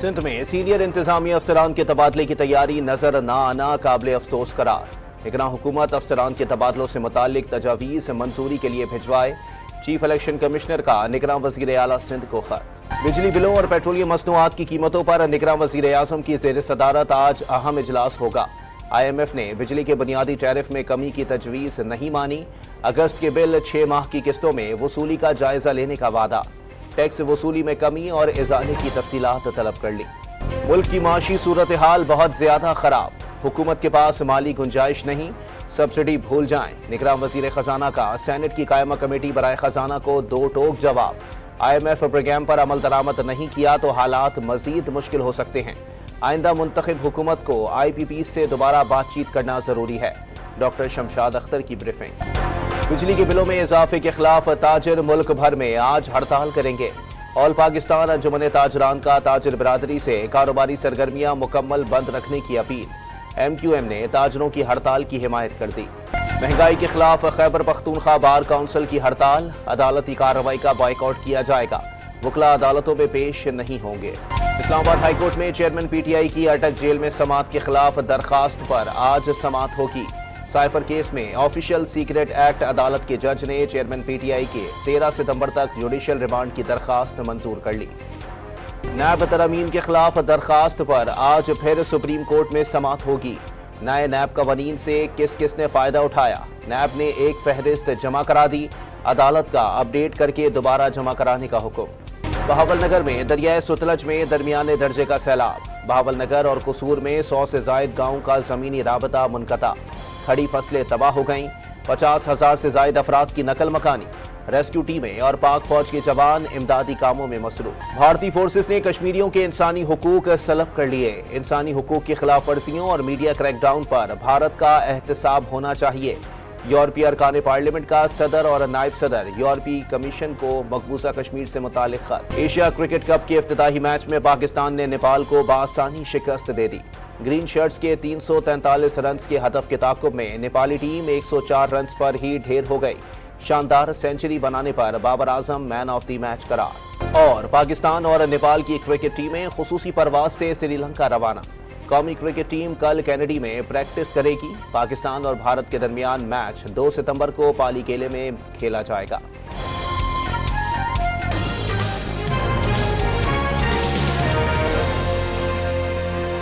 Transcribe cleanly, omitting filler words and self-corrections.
सिंध में सीनियर इंतजामी अफसरान के तबादले की तैयारी नजर न आना काबिल अफसोस करार। निगरान हुकूमत अफसरान के तबादलों से मुतालिक तजावीज़ मंजूरी के लिए भिजवाए। चीफ इलेक्शन कमिश्नर का निगरान वज़ीर आला सिंध को खत। बिजली बिलों और पेट्रोलियम मसनूआत की कीमतों पर निगरान वज़ीर आज़म की ज़ेर सदारत आज अहम इजलास होगा। IMF ने बिजली के बुनियादी टैरिफ में कमी की तजवीज़ नहीं मानी। अगस्त के बिल 6 माह की किस्तों में वसूली का जायजा लेने का वादा। टैक्स वसूली में कमी और इजाले की तफसीलात तलब कर ली। मुल्क की माशी सूरत हाल बहुत ज्यादा खराब। हुकूमत के पास माली गुंजाइश नहीं, सब्सिडी भूल जाएं। निगरान वजीर खजाना का सेनेट की कायमा कमेटी बराए खजाना को 2 टोक जवाब। IMF प्रोग्राम पर अमल दरामद नहीं किया तो हालात मजीद मुश्किल हो सकते हैं। आइंदा मुंतखब हुकूमत को IPP से दोबारा बातचीत करना जरूरी है। डॉक्टर शमशाद अख्तर की ब्रीफिंग। बिजली के बिलों में इजाफे के खिलाफ ताजिर मुल्क भर में आज हड़ताल करेंगे। ऑल पाकिस्तान अंजुमन ताजरान का ताजिर बिरादरी से कारोबारी सरगर्मियां मुकम्मल बंद रखने की अपील। MQM ने ताजरों की हड़ताल की हिमायत कर दी। महंगाई के खिलाफ खैबर पख्तूनख्वा बार काउंसिल की हड़ताल। अदालती कार्रवाई का बॉयकॉट किया जाएगा। वकला अदालतों में पेश नहीं होंगे। इस्लामाबाद हाईकोर्ट में चेयरमैन PTI की अटक जेल में समाअत के खिलाफ दरखास्त पर आज समाअत होगी। साइफर केस में ऑफिशियल सीक्रेट एक्ट अदालत के जज ने चेयरमैन PTI के 13 सितंबर तक जुडिशियल रिमांड की दरखास्त मंजूर कर ली। नैब तरमीम के खिलाफ दरखास्त पर आज फिर सुप्रीम कोर्ट में समाअत होगी। नए नैब कवानीन से किस किस ने फायदा उठाया। नैब ने एक फहरिस्त जमा करा दी। अदालत का अपडेट करके दोबारा जमा कराने का हुक्म। बहावलनगर में दरियाए सुतलज में दरमियाने दर्जे का सैलाब। बहावलनगर और कसूर में 100 से जायद गाँव का जमीनी राबता मुनक़ता। खड़ी फसलें तबाह हो गईं। 50,000 से जायद अफराद की नकल मकानी। रेस्क्यू टीमें और पाक फौज के जवान इमदादी कामों में मसरूफ। भारतीय फोर्सेस ने कश्मीरियों के इंसानी हुकूक सलब कर लिए। इंसानी हुकूक की खिलाफ वर्जियों और मीडिया क्रैकडाउन पर भारत का एहतसाब होना चाहिए। यूरोपीय अरकान पार्लियामेंट का सदर और नायब सदर यूरोपीय कमीशन को मकबूजा कश्मीर से मुतालिक खत। एशिया क्रिकेट कप के इफ्तिताही मैच में पाकिस्तान ने नेपाल को बासानी शिकस्त दे दी। ग्रीन शर्ट्स के 343 रन के हदफ के ताक़ुब में नेपाली टीम 104 रन पर ही ढेर हो गई। शानदार सेंचुरी बनाने पर Babar Azam man of the match करार। और पाकिस्तान और नेपाल की क्रिकेट टीमें खुसूसी परवाज से श्रीलंका रवाना। कौमी क्रिकेट टीम कल कैनेडी में प्रैक्टिस करेगी। पाकिस्तान और भारत के दरमियान मैच 2 सितंबर को पाली केले में खेला जाएगा।